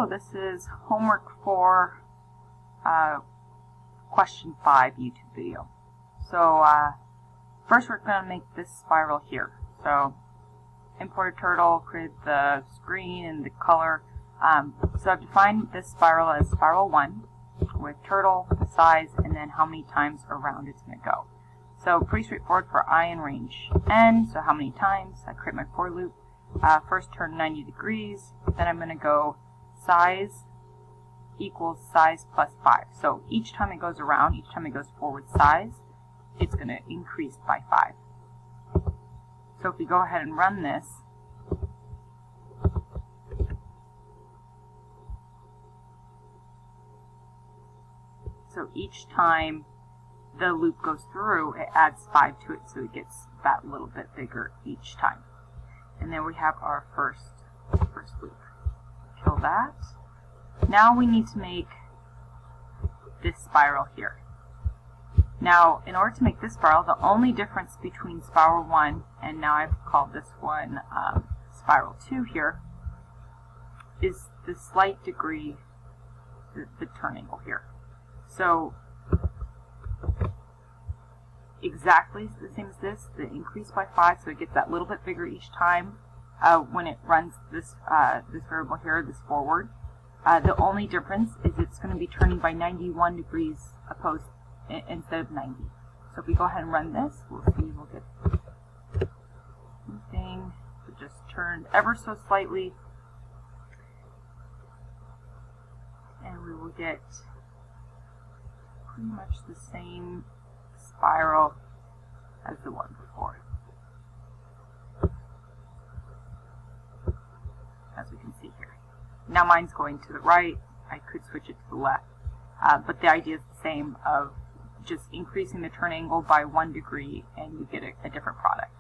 Hello, this is homework for question 5 YouTube video. So first we're going to make this spiral here. So import a turtle, create the screen and the color. So I've defined this spiral as spiral 1 with turtle, the size, and then how many times around it's going to go. So pretty straightforward for I in range n. So how many times? I create my for loop. First turn 90 degrees, then I'm going to go size equals size plus 5. So each time it goes around, each time it goes forward size, it's going to increase by 5. So if we go ahead and run this, so each time the loop goes through, it adds 5 to it, so it gets that little bit bigger each time. And then we have our first loop. Kill that. Now we need to make this spiral here. Now, in order to make this spiral, the only difference between spiral 1 and now I've called this one spiral 2 here is the slight degree, the turn angle here. So exactly the same as this, the increase by 5, so it gets that little bit bigger each time when it runs this this variable here, this forward. The only difference is it's going to be turning by 91 degrees opposed instead of 90. So if we go ahead and run this, we'll see we'll get something that just turned ever so slightly, and we will get pretty much the same spiral as the one before, as we can see here. Now mine's going to the right. I could switch it to the left, but the idea is the same of just increasing the turn angle by 1 degree and you get a different product.